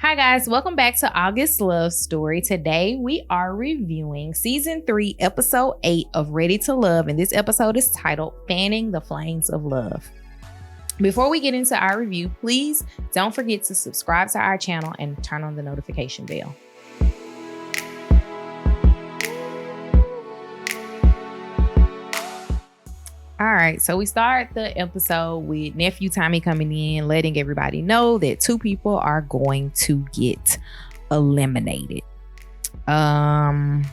Hi guys, welcome back to August Love Story. Today we are reviewing season 3, episode 8 of Ready to Love, and this episode is titled Fanning the Flames of Love. Before we get into our review, please don't forget to subscribe to our channel and turn on the notification bell. All right, so we start the episode with Nephew Tommy coming in, letting everybody know that 2 people are going to get eliminated. I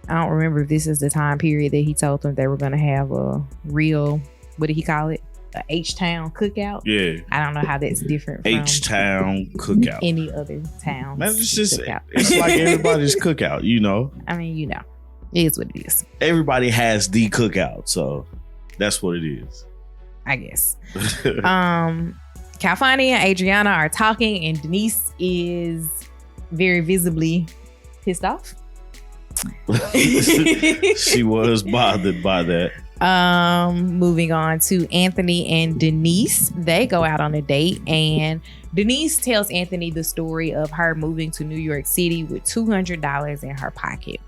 don't remember if this is the time period that he told them they were going to have a real, what did he call it? A H-Town cookout? Yeah. I don't know how that's different from H-Town cookout. any other town. It's like everybody's cookout, you know? I mean, you know. It is what it is. Everybody has the cookout, so that's what it is. I guess. Calfani and Adriana are talking, and Denise is very visibly pissed off. She was bothered by that. Moving on to Anthony and Denise. They go out on a date, and Denise tells Anthony the story of her moving to New York City with $200 in her pocket.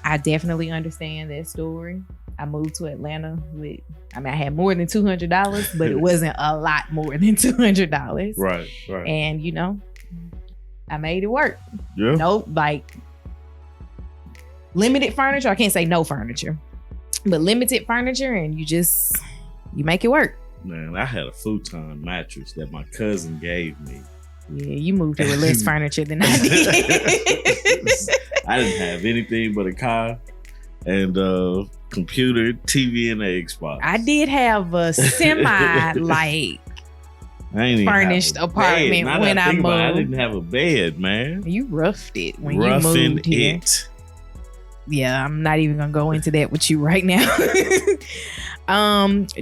I definitely understand that story. I moved to Atlanta with, I had more than $200, but it wasn't a lot more than $200. Right. And, you know, I made it work. Yeah. Nope, like limited furniture. I can't say no furniture, but limited furniture, and you make it work. Man, I had a futon mattress that my cousin gave me. Yeah, you moved here with less furniture than I did. I didn't have anything but a car and computer, TV, and an Xbox. I did have a furnished apartment when I moved. I didn't have a bed, man. You roughed it when you moved here. Yeah, I'm not even gonna go into that with you right now.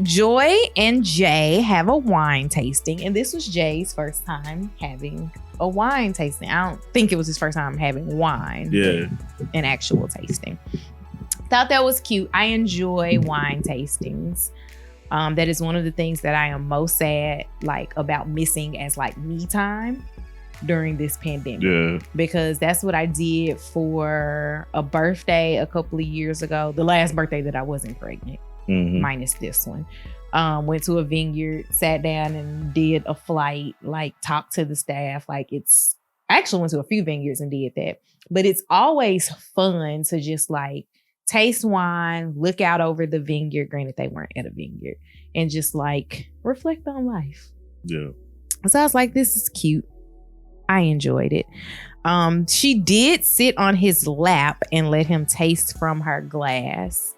Joy and Jay have a wine tasting, and this was Jay's first time having a wine tasting. I don't think it was his first time having wine. Yeah, an actual tasting. Thought that was cute. I enjoy wine tastings. That is one of the things that I am most sad about missing as me time during this pandemic. Yeah, because that's what I did for a birthday a couple of years ago. The last birthday that I wasn't pregnant. Mm-hmm. Minus this one. Went to a vineyard, sat down and did a flight, talked to the staff. I actually went to a few vineyards and did that. But it's always fun to just taste wine, look out over the vineyard. Granted, they weren't at a vineyard, and just reflect on life. Yeah. So I was like, this is cute. I enjoyed it. She did sit on his lap and let him taste from her glass.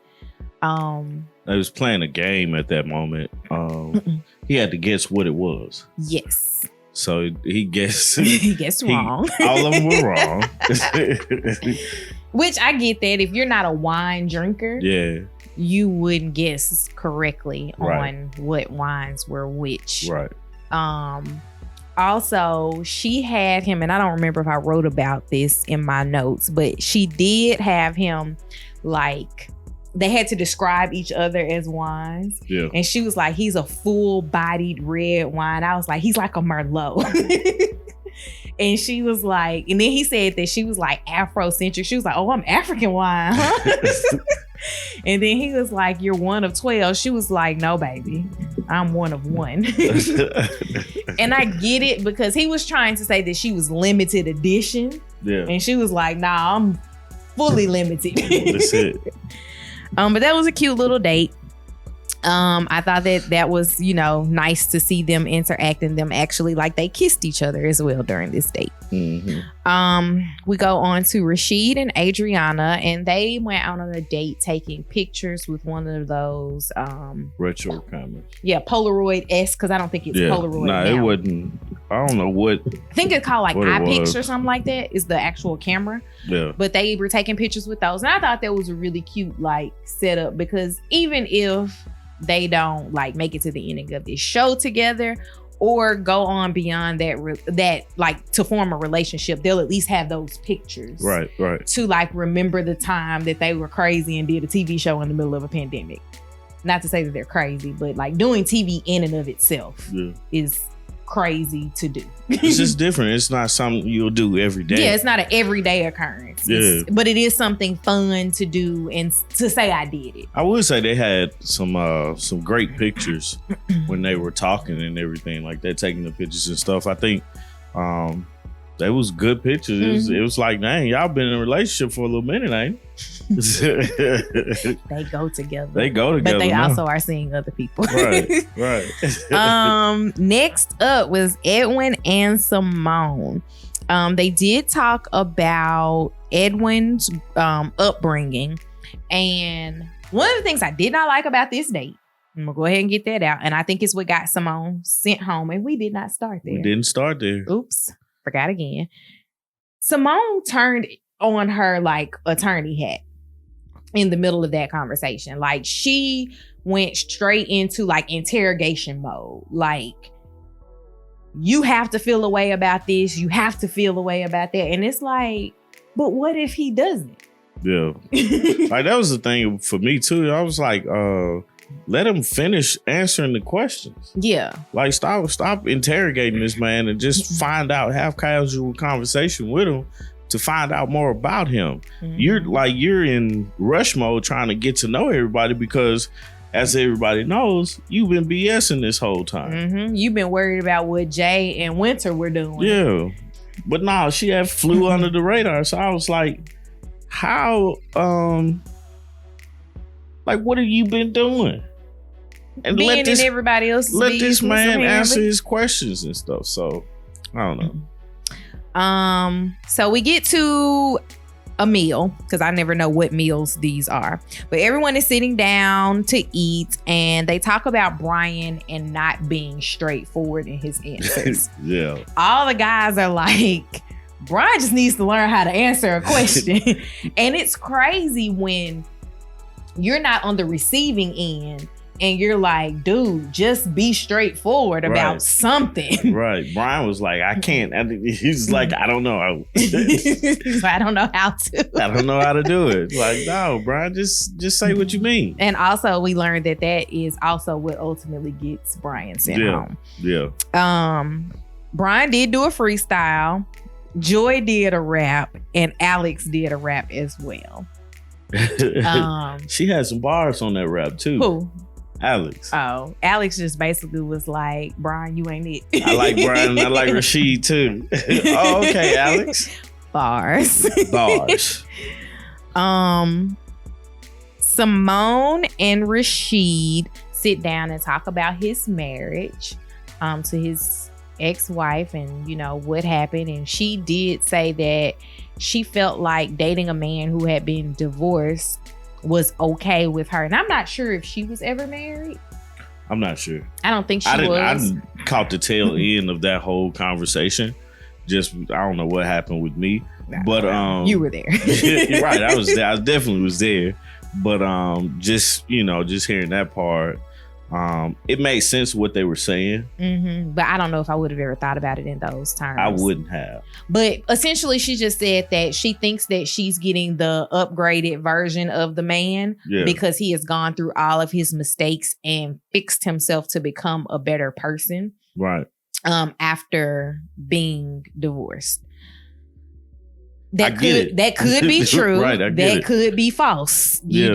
I was playing a game at that moment. He had to guess what it was. Yes. So he guessed. He guessed wrong. All of them were wrong. Which I get that if you're not a wine drinker, yeah, you wouldn't guess correctly on what wines were which. Right. Also, she had him, and I don't remember if I wrote about this in my notes, but she did have him they had to describe each other as wines. Yeah. And she was like, he's a full-bodied red wine. I was like, he's like a Merlot. And she was like, and then he said that she was Afrocentric. She was like, oh, I'm African wine, huh? And then he was like, you're one of 12. She was like, no, baby, I'm one of 1. And I get it because he was trying to say that she was limited edition. Yeah. And she was like, nah, I'm fully limited. That's it. But that was a cute little date. I thought that was, nice to see them interact and them actually they kissed each other as well during this date. Mm-hmm. We go on to Rashid and Adriana, and they went out on a date taking pictures with one of those retro cameras. Yeah, Polaroid-esque, because I don't think it's Polaroid. No, it wasn't. I don't know what. I think it's called iPix or something like that. Is the actual camera. Yeah. But they were taking pictures with those, and I thought that was a really cute setup, because even if they don't make it to the ending of this show together or go on beyond that to form a relationship, they'll at least have those pictures. Right. To remember the time that they were crazy and did a TV show in the middle of a pandemic. Not to say that they're crazy, but doing TV in and of itself is crazy to do. It's just different. It's not something you'll do every day. Yeah, it's not an everyday occurrence. Yeah. But it is something fun to do and to say I did it. I would say they had some great pictures when they were talking and everything like that, taking the pictures and stuff. I think they was good pictures. It was like, dang, y'all been in a relationship for a little minute, ain't it? They go together. But they now. also are seeing other people. Right. Next up was Edwin and Simone. They did talk about Edwin's upbringing. And one of the things I did not like about this date, I'm gonna go ahead and get that out. And I think it's what got Simone sent home. And we did not start there. We didn't start there. Oops. Forgot again. Simone turned on her like attorney hat in the middle of that conversation. Like she went straight into like interrogation mode. Like, you have to feel a way about this. You have to feel a way about that. And it's like, but what if he doesn't? Yeah. Like that was the thing for me too. I was like, let him finish answering the questions. Yeah. Like stop interrogating this man and just find out, have casual conversation with him to find out more about him. You're in rush mode trying to get to know everybody because as everybody knows, you've been BSing this whole time. You've been worried about what Jay and Winter were doing. Yeah. But no, she had flew under the radar. So I was like, how, like, what have you been doing? And being in everybody else's let this man apparently. answer his questions and stuff. So I don't know. So we get to a meal because I never know what meals these are. But everyone is sitting down to eat and they talk about Brian and not being straightforward in his answers. Yeah. All the guys are like, Brian just needs to learn how to answer a question. And it's crazy when you're not on the receiving end and you're like, dude, just be straightforward about something. Right. Brian was like, I can't. He's like, I don't know. I don't know how to. I don't know how to do it. Like, no, Brian, just say what you mean. And also we learned that is also what ultimately gets Brian sent home. Yeah. Brian did do a freestyle. Joy did a rap and Alex did a rap as well. She had some bars on that rap too. Who? Alex. Oh, Alex just basically was like, Brian, you ain't it. I like Brian and I like Rashid too. Oh, okay, Alex. Bars. Simone and Rashid sit down and talk about his marriage to his ex-wife and what happened. And she did say that she felt like dating a man who had been divorced was okay with her. And I'm not sure if she was ever married. I'm not sure. I don't think she was. I caught the tail end of that whole conversation. Just, I don't know what happened with me. But you were there. Right. I was there. I definitely was there. But just hearing that part, it made sense what they were saying. But I don't know if I would have ever thought about it in those terms. I wouldn't have. But essentially, she just said that she thinks that she's getting the upgraded version of the man because he has gone through all of his mistakes and fixed himself to become a better person. Right. After being divorced. That could be true. Right, that could be false. You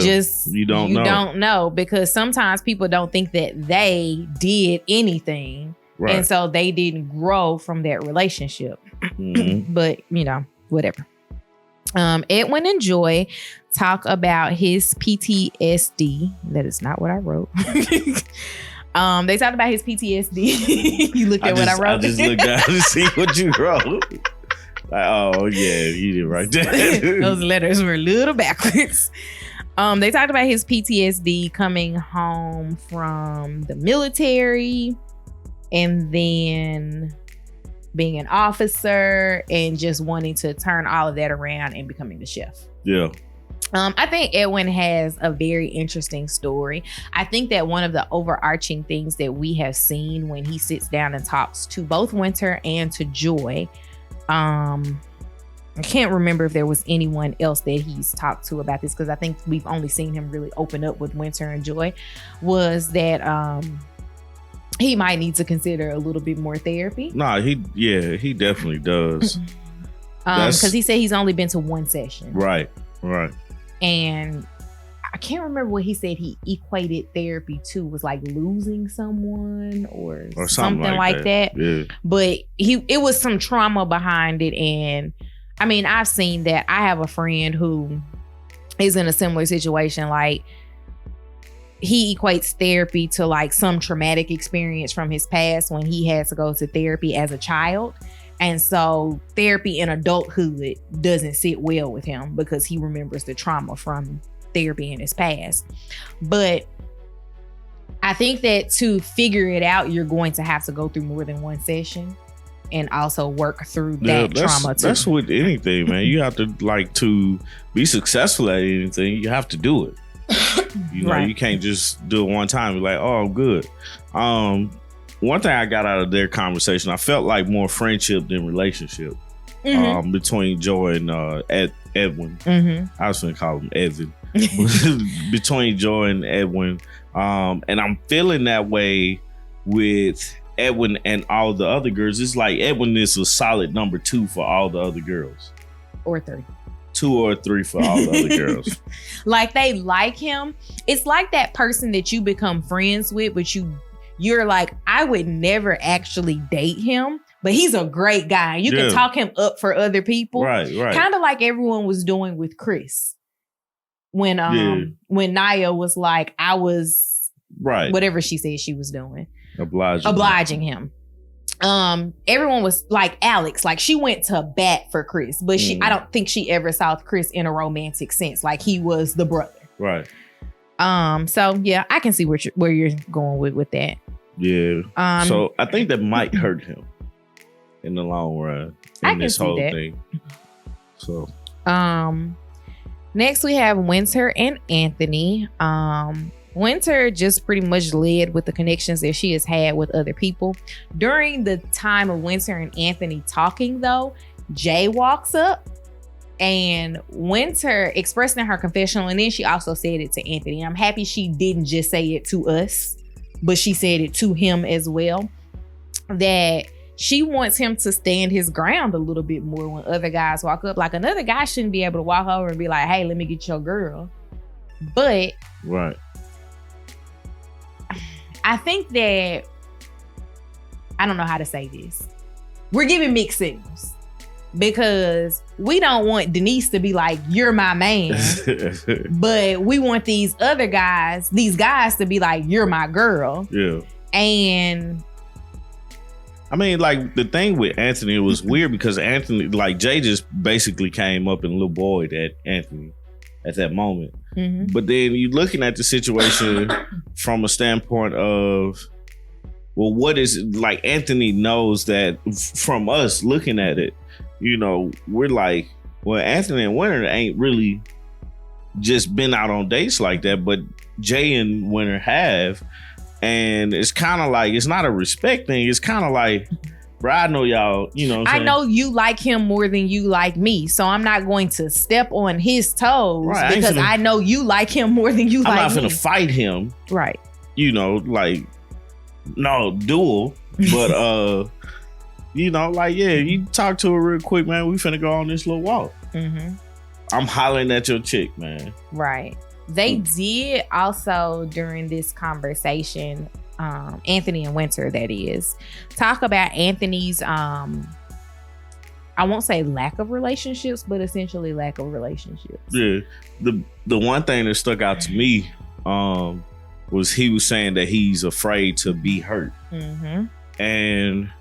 don't know. Don't know because sometimes people don't think that they did anything. Right. And so they didn't grow from that relationship. But, whatever. Edwin and Joy talk about his PTSD. That is not what I wrote. They talked about his PTSD. You looked at what I wrote? I just looked down to see what you wrote. Like, oh yeah, you did right there. Those letters were a little backwards. They talked about his PTSD coming home from the military and then being an officer and just wanting to turn all of that around and becoming the chef. Yeah. I think Edwin has a very interesting story. I think that one of the overarching things that we have seen when he sits down and talks to both Winter and to Joy, I can't remember if there was anyone else that he's talked to about this because I think we've only seen him really open up with Winter and Joy, was that he might need to consider a little bit more therapy. Nah, he definitely does. Because he said he's only been to one session. Right. And I can't remember what he said he equated therapy to, was like losing someone or something like that. Yeah. But it was some trauma behind it. And I mean, I've seen that. I have a friend who is in a similar situation. Like, he equates therapy to like some traumatic experience from his past when he had to go to therapy as a child. And so therapy in adulthood doesn't sit well with him because he remembers the trauma from therapy in his past. But I think that to figure it out, you're going to have to go through more than one session and also work through that trauma too. That's with anything, man. You have to be successful at anything, you have to do it. You know, right. You can't just do it one time. You're like, oh, I'm good. One thing I got out of their conversation, I felt like more friendship than relationship between Joy and Edwin. Mm-hmm. I was going to call him Edwin. Between Joy and Edwin. And I'm feeling that way with Edwin and all the other girls. It's like Edwin is a solid number 2 for all the other girls. Or 3. 2 or 3 for all the other girls. Like, they like him. It's like that person that you become friends with, but you're like, I would never actually date him, but he's a great guy. You can talk him up for other people. Right. Kind of like everyone was doing with Chris. When Naya was like, I was whatever she said she was doing. Obliging him. Everyone was like Alex, like she went to bat for Chris, but I don't think she ever saw Chris in a romantic sense. Like, he was the brother. Right. So yeah, I can see where you're going with that. Yeah. So I think that might hurt him in the long run in this whole thing. So next we have Winter and Anthony. Winter just pretty much led with the connections that she has had with other people. During the time of Winter and Anthony talking, though, Jay walks up and Winter expressed in her confessional, and then she also said it to Anthony. I'm happy she didn't just say it to us, but she said it to him as well, that she wants him to stand his ground a little bit more when other guys walk up. Like, another guy shouldn't be able to walk over and be like, hey, let me get your girl. But right. I think that, I don't know how to say this. We're giving mixed signals because we don't want Denise to be like, you're my man. But we want these guys to be like, you're my girl. Yeah. And I mean, like, the thing with Anthony, it was weird because Anthony, like, Jay just basically came up and little boyed at Anthony at that moment. Mm-hmm. But then you're looking at the situation from a standpoint of, well, what is it? Like, Anthony knows that from us looking at it, you know, we're like, well, Anthony and Winter ain't really just been out on dates like that, but Jay and Winter have. And it's kind of like, it's not a respect thing. It's kind of like, bro, I know y'all, you know what I'm saying? I know you like him more than you like me, so I'm not going to step on his toes because I know you like him more than you like me. I'm not finna fight him. Right. You know, like, no, duel. But, you know, like, yeah, you talk to her real quick, man. We finna go on this little walk. Mm-hmm. I'm hollering at your chick, man. Right. They did also, during this conversation, Anthony and Winter, that is, talk about Anthony's, I won't say lack of relationships, but essentially lack of relationships. Yeah. The one thing that stuck out to me was he was saying that he's afraid to be hurt. Mm-hmm. And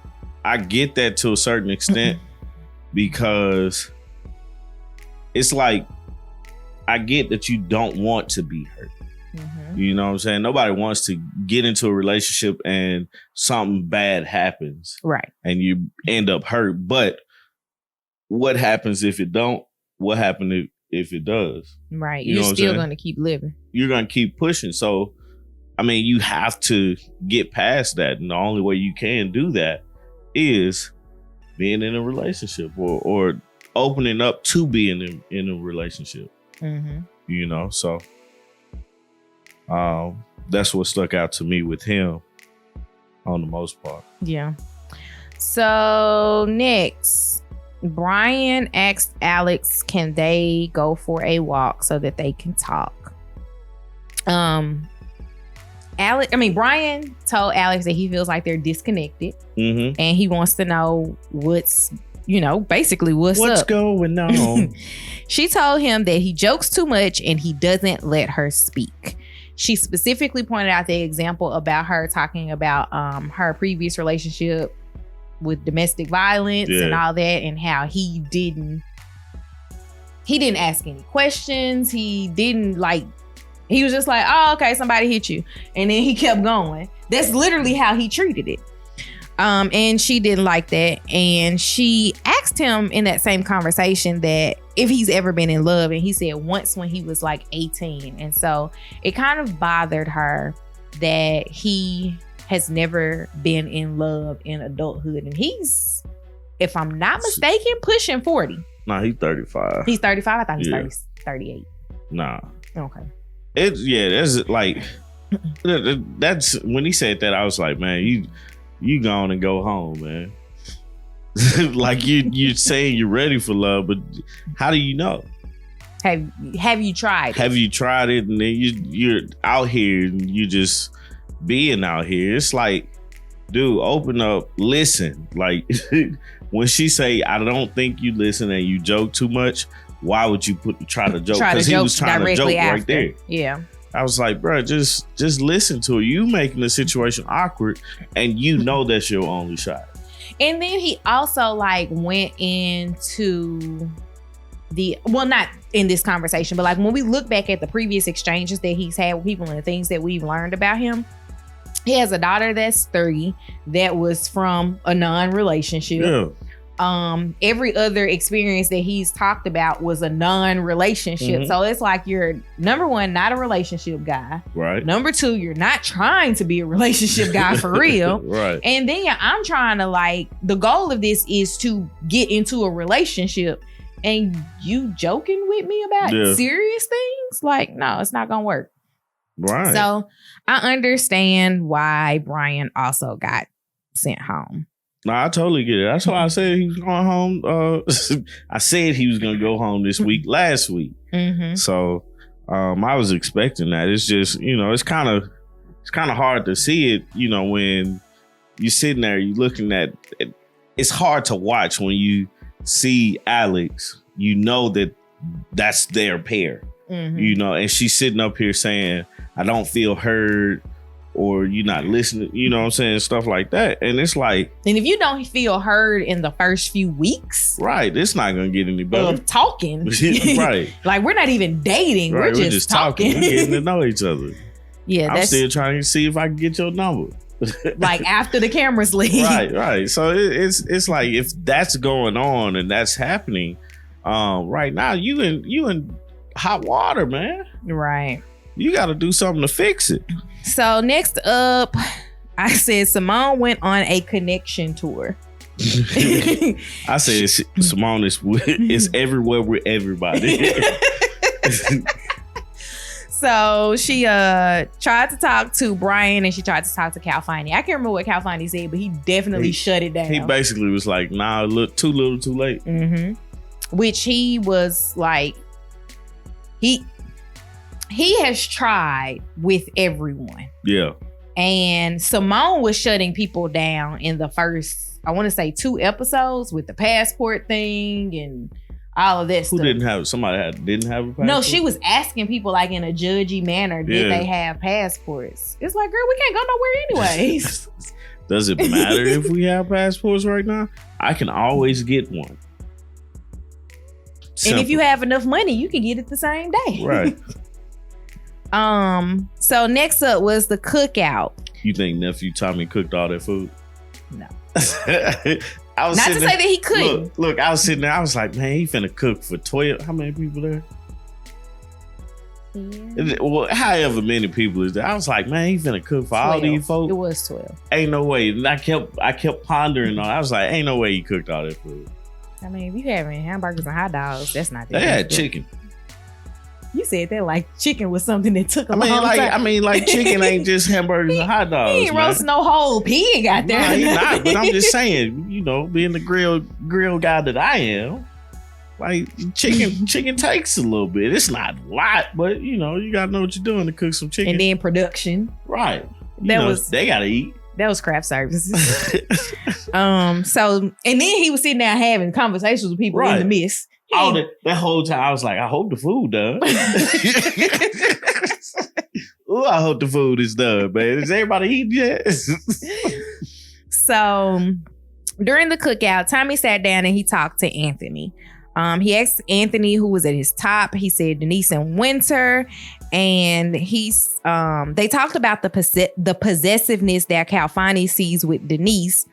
I get that to a certain extent because it's like, I get that you don't want to be hurt. Mm-hmm. You know what I'm saying? Nobody wants to get into a relationship and something bad happens. Right. And you end up hurt. But what happens if it don't? What happens if it does? Right. You're still going to keep living. You're going to keep pushing. So, I mean, you have to get past that. And the only way you can do that is being in a relationship or opening up to being in a relationship. Mm-hmm. You know, so that's what stuck out to me with him. on the most part. Yeah. So next, Brian asked Alex, can they go for a walk so that they can talk? Brian told Alex that he feels like they're disconnected, and he wants to know what's basically what's up. going on. She told him that he jokes too much and he doesn't let her speak. She specifically pointed out the example about her talking about her previous relationship with domestic violence and all that, and how he didn't ask any questions. He was just like, oh, okay, somebody hit you. And then he kept going. That's literally how he treated it. And she didn't like that. And she asked him in that same conversation that if he's ever been in love. And he said once when he was like 18. And so it kind of bothered her that he has never been in love in adulthood. And he's, if I'm not mistaken, pushing 40. Nah, he's 35. He's 35? I thought he was 38. Nah. Okay. That's like, that's when he said that, I was like, man, you go on and go home, man. Like you're saying you're ready for love, but how do you know? Have you tried it? Have you tried it? And then you're out here and you just being out here. It's like, dude, open up, listen. Like when she say, I don't think you listen and you joke too much, why would you try to joke? Because he was trying to joke after. Right there. Yeah. I was like, bro, just listen to her. You making the situation awkward, and you know that's your only shot. And then he also went into not in this conversation, but when we look back at the previous exchanges that he's had with people and the things that we've learned about him, he has a daughter that's 3 that was from a non-relationship. Yeah. Every other experience that he's talked about was a non-relationship. So it's like, you're, number one, not a relationship guy. Right. Number 2, you're not trying to be a relationship guy for real. Right. And then I'm trying to the goal of this is to get into a relationship, and you joking with me about serious things? No, it's not gonna work. Right. So I understand why Brian also got sent home. No, I totally get it. That's why I said he was going home. I said he was going to go home this week, last week. So I was expecting that. It's just, it's kind of hard to see it, when you're sitting there, you're looking at it. It's hard to watch when you see Alex, that that's their pair, and she's sitting up here saying, I don't feel heard, or you're not listening, you know what I'm saying? Stuff like that. And it's like... And if you don't feel heard in the first few weeks... Right. It's not going to get any better. Of talking. Right. We're not even dating. Right, we're just talking. We're getting to know each other. Yeah, I'm still trying to see if I can get your number. After the cameras leave. Right. So it's like, if that's going on and that's happening, right now, you in hot water, man. Right. You got to do something to fix it. So next up, I said Simone went on a connection tour. I said Simone is everywhere with everybody. So she tried to talk to Brian and she tried to talk to Calfani. I can't remember what Calfani said, but he definitely shut it down. He basically was like, nah, look, too little, too late. Which he was like, he has tried with everyone. Yeah. And Simone was shutting people down in the first, I want to say 2 episodes with the passport thing and all of that stuff. Who didn't have a passport? No, she was asking people in a judgy manner, did they have passports? It's like, girl, we can't go nowhere anyways. Does it matter if we have passports right now? I can always get one. Simple. And if you have enough money, you can get it the same day. Right. So next up was the cookout. You think Nephew Tommy cooked all that food? No. Not to say that he couldn't. Look, I was sitting there, I was like, man, he finna cook for 12. How many people there? Yeah. Well, however many people is there. I was like, man, he finna cook for 12. All these folks. It was 12. Ain't no way. And I kept pondering on it. I was like, ain't no way he cooked all that food. I mean, if you having hamburgers and hot dogs, that's not that. They had chicken. You said that like chicken was something that took a long time. I mean, like chicken ain't just hamburgers and hot dogs. He ain't roasting no whole pig out there. No, he's not. But I'm just saying, you know, being the grill guy that I am, like chicken takes a little bit. It's not a lot, but you know, you gotta know what you're doing to cook some chicken. And then production, right? They gotta eat. That was craft services. So, and then he was sitting there having conversations with people in the midst. That whole time I was like, I hope the food done. Ooh, I hope the food is done, man. Is everybody eating yet? So during the cookout, Tommy sat down and he talked to Anthony. He asked Anthony who was at his top. He said Denise and Winter, and they talked about the possessiveness that Calfani sees with Denise,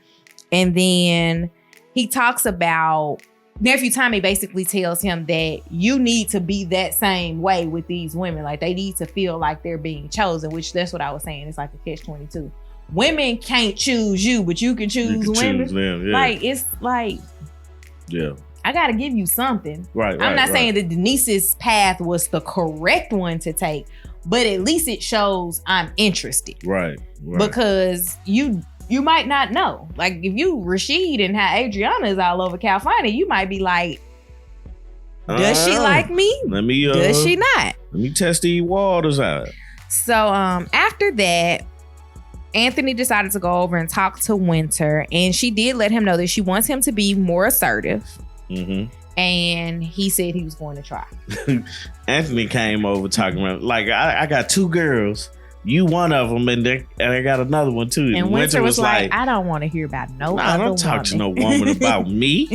and then he talks about Nephew Tommy basically tells him that you need to be that same way with these women. Like they need to feel like they're being chosen, which that's what I was saying. It's like a catch-22. Women can't choose you, but you can choose women. Choose them, yeah. Like it's like, yeah, I gotta give you something. Right. I'm not saying that Denise's path was the correct one to take, but at least it shows I'm interested. Right. Because you might not know. Like if you Rashid and how Adriana is all over Calfani, you might be like, does she like me? Does she not? Let me test these waters out. So after that, Anthony decided to go over and talk to Winter, and she did let him know that she wants him to be more assertive. Mm-hmm. And he said he was going to try. Anthony came over talking about, like, I got two girls. You one of them, and I got another one too. And Winter was like, I don't want to hear about no other woman. I don't talk to no woman about me.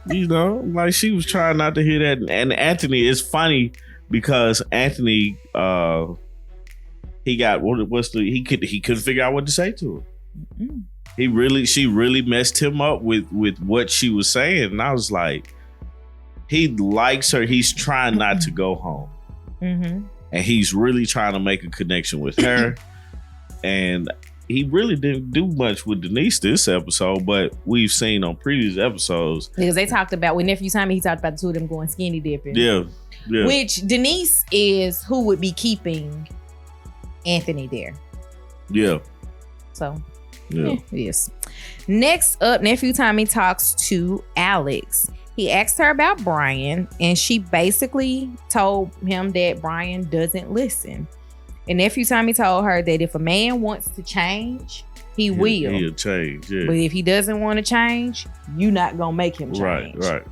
You know, like she was trying not to hear that. And Anthony, it's funny because Anthony, he couldn't figure out what to say to her. Mm-hmm. She really messed him up with what she was saying, and I was like, he likes her. He's trying not to go home. Mm-hmm. And he's really trying to make a connection with her. And he really didn't do much with Denise this episode, but we've seen on previous episodes. Because they talked about, with Nephew Tommy, he talked about the two of them going skinny dipping. Yeah. Which Denise is who would be keeping Anthony there. Yeah. So, yeah, it is. Next up, Nephew Tommy talks to Alex. He asked her about Brian, and she basically told him that Brian doesn't listen. And Nephew Tommy told her that if a man wants to change, he will. He'll change, yeah. But if he doesn't want to change, you're not going to make him change. Right.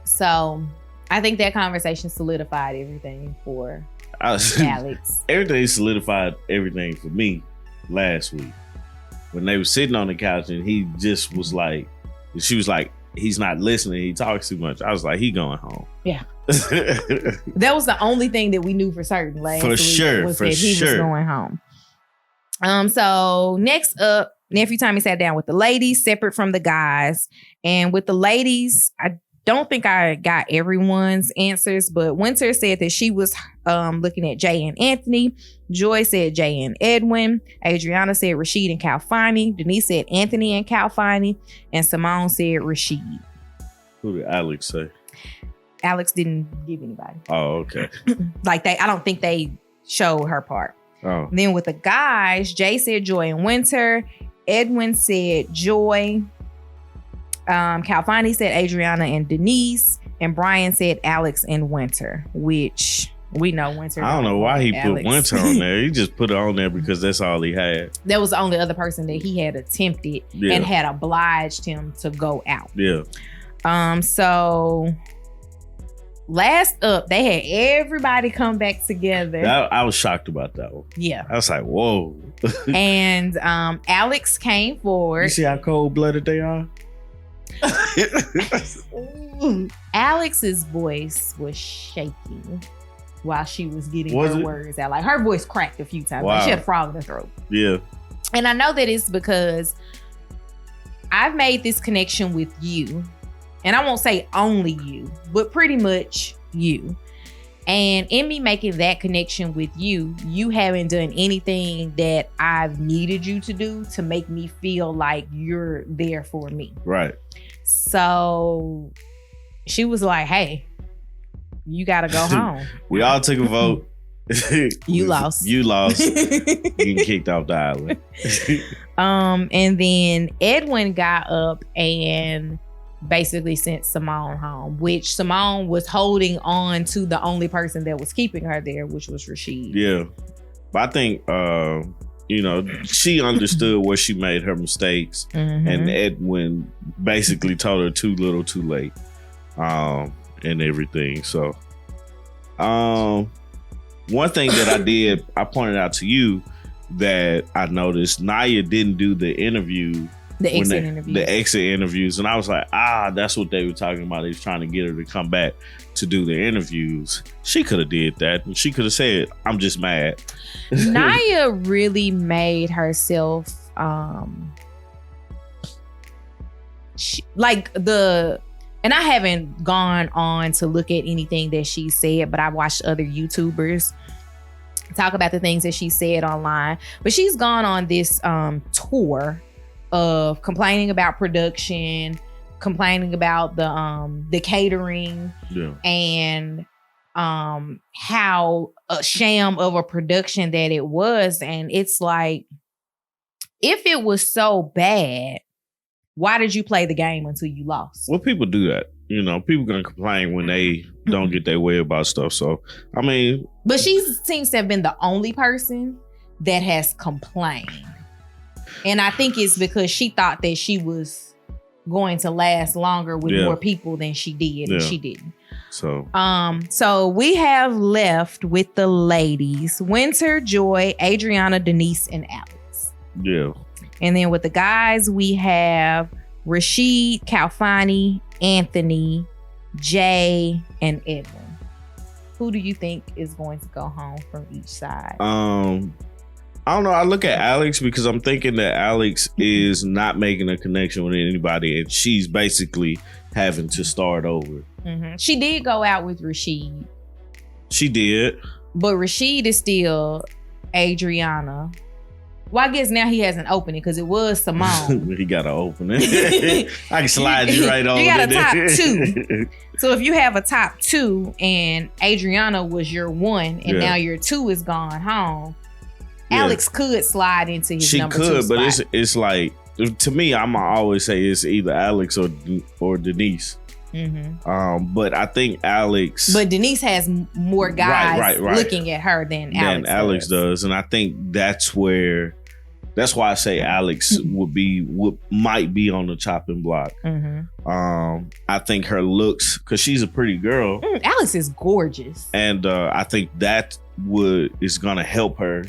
So I think that conversation solidified everything for Alex. Everything solidified everything for me last week. When they were sitting on the couch and he just was like, she was like, he's not listening. He talks too much. I was like, he going home. Yeah. That was the only thing that we knew for certain last week. Was that he was going home. So next up, Nephew Tommy sat down with the ladies, separate from the guys. And with the ladies, I don't think I got everyone's answers, but Winter said that she was looking at Jay and Anthony. Joy said Jay and Edwin. Adriana said Rashid and Calfani. Denise said Anthony and Calfani. And Simone said Rashid. Who did Alex say? Alex didn't give anybody. Oh, okay. I don't think they showed her part. Oh. Then with the guys, Jay said Joy and Winter. Edwin said Joy. Calfani said Adriana and Denise, and Brian said Alex and Winter, which we know Winter. I don't know why he put Winter on there. He just put it on there because that's all he had. That was the only other person that he had attempted and had obliged him to go out. Yeah. So last up, they had everybody come back together. I was shocked about that one. Yeah. I was like, whoa. And Alex came forward. You see how cold-blooded they are? Alex's voice was shaking while she was getting her words out. Like her voice cracked a few times. Wow. Like she had a frog in her throat. Yeah. And I know that it's because I've made this connection with you. And I won't say only you, but pretty much you. And in me making that connection with you, you haven't done anything that I've needed you to do to make me feel like you're there for me. Right. So she was like, hey, You gotta go home. We all took a vote. You lost. You lost. Getting kicked off the island. And then Edwin got up and basically sent Simone home, which Simone was holding on to the only person that was keeping her there, which was Rashid. Yeah. But I think, she understood where she made her mistakes. Mm-hmm. And Edwin basically told her too little, too late. And everything. So, one thing that I pointed out to you that I noticed, Naya didn't do the interview. The exit interviews. And I was like, that's what they were talking about. They was trying to get her to come back to do the interviews. She could have did that. And she could have said, I'm just mad. Naya really made herself and I haven't gone on to look at anything that she said, but I watched other YouTubers talk about the things that she said online. But she's gone on this tour of complaining about production, complaining about the catering, and how a sham of a production that it was. And it's like, if it was so bad, why did you play the game until you lost? Well, people do that. People gonna complain when they don't get their way about stuff. So, I mean, but she seems to have been the only person that has complained. And I think it's because she thought that she was going to last longer with more people than she did, and she didn't. So we have left with the ladies: Winter, Joy, Adriana, Denise, and Alex. Yeah. And then with the guys, we have Rashid, Kalfani, Anthony, Jay, and Edwin. Who do you think is going to go home from each side? I don't know. I look at Alex because I'm thinking that Alex is not making a connection with anybody, and she's basically having to start over. Mm-hmm. She did go out with Rashid. She did. But Rashid is still Adriana. Well, I guess now he has an opening because it was Simone. He got an opening. I can slide you right on. You got a top two. So if you have a top two and Adriana was your one and now your two is gone home, Alex could slide into his number two spot. She could, but it's like, to me, I'ma always say it's either Alex or Denise. Mm-hmm. But I think Alex. But Denise has more guys looking at her than Alex does. And I think that's why I say Alex might be on the chopping block. Mm-hmm. I think her looks, because she's a pretty girl. Alex is gorgeous. And I think that is gonna help her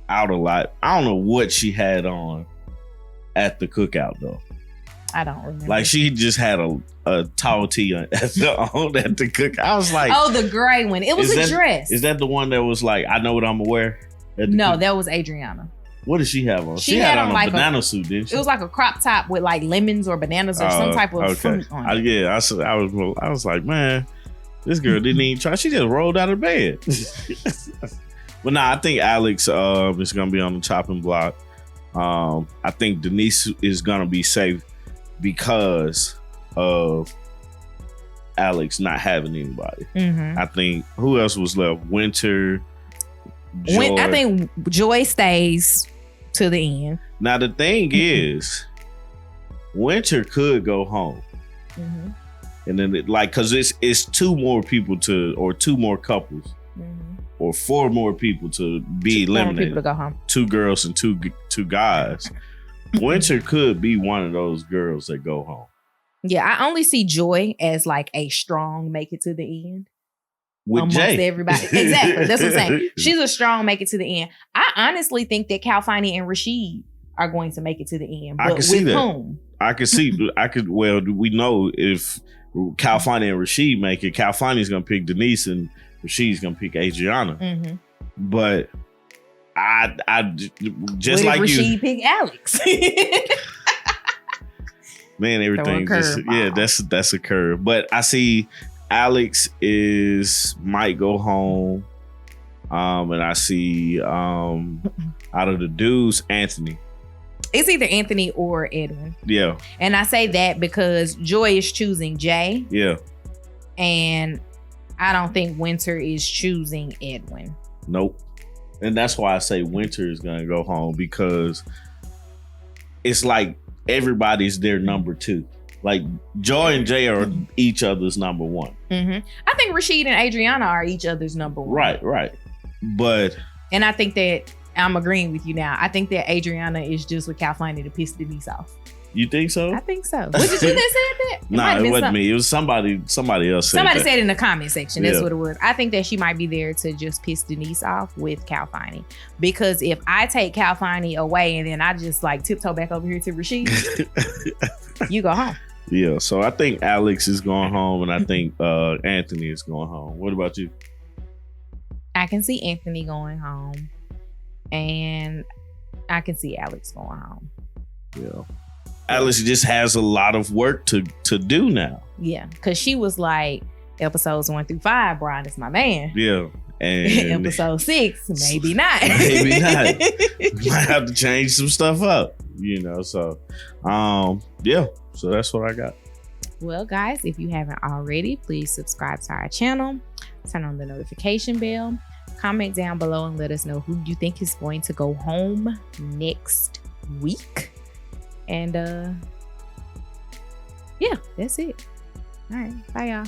out a lot. I don't know what she had on at the cookout though. I don't remember. Like, she just had a tall tee on at the cookout. I was like, oh, the gray one. It was a dress. Is that the one that was like, I know what I'm gonna wear? No, that was Adriana. What did she have on? She had on like a banana suit, didn't she? It was like a crop top with like lemons or bananas or some type of fruit on it. I was like, man, this girl didn't even try. She just rolled out of bed. But nah, I think Alex is gonna be on the chopping block. I think Denise is gonna be safe because of Alex not having anybody. Mm-hmm. I think, who else was left? Winter, Joy. I think Joy stays to the end. Now the thing is, Winter could go home. Mm-hmm. And then because it's two more people or two more couples. Mm-hmm. Or four more people to be eliminated. People to go home. 2 girls and two guys. Winter could be one of those girls that go home. Yeah, I only see Joy as like a strong make it to the end. With amongst Jay. Everybody. Exactly. That's what I'm saying. She's a strong make it to the end. I honestly think that Kalfani and Rashid are going to make it to the end. But I can see that. Whom? Well, we know if Kalfani and Rashid make it, Kalfani's going to pick Denise and Rashid's going to pick Adriana. Mm-hmm. But I just like Rashid you. Rashid pick Alex. Man, everything just, that's a curve. But I see Alex might go home. And I see out of the dudes, Anthony. It's either Anthony or Edwin. Yeah. And I say that because Joy is choosing Jay. Yeah. And I don't think Winter is choosing Edwin. Nope. And that's why I say Winter is gonna go home, because it's like everybody's their number 2. Like Joy and Jay are each other's number 1. Mm-hmm. I think Rashid and Adriana are each other's number 1. Right. But and I think that I'm agreeing with you now. I think that Adriana is just with Calfani to piss Denise off. You think so? I think so. Was it you that said that? Nah, it wasn't me. It was somebody else said Somebody that. said in the comment section. That's what it was. I think that she might be there to just piss Denise off with Calfani. Because if I take Calfani away and then I just like tiptoe back over here to Rashid, you go home. Yeah, so I think Alex is going home, and I think Anthony is going home. What about you? I can see Anthony going home, and I can see Alex going home. Yeah. Alex just has a lot of work to do now. Yeah, because she was like, episodes 1 through 5, Brian is my man. Yeah. And episode 6, maybe not. Maybe not. Might have to change some stuff up, so yeah. So that's what I got. Well, guys, if you haven't already, please subscribe to our channel, turn on the notification bell, comment down below and let us know who you think is going to go home next week. And yeah, that's it. All right. Bye, y'all.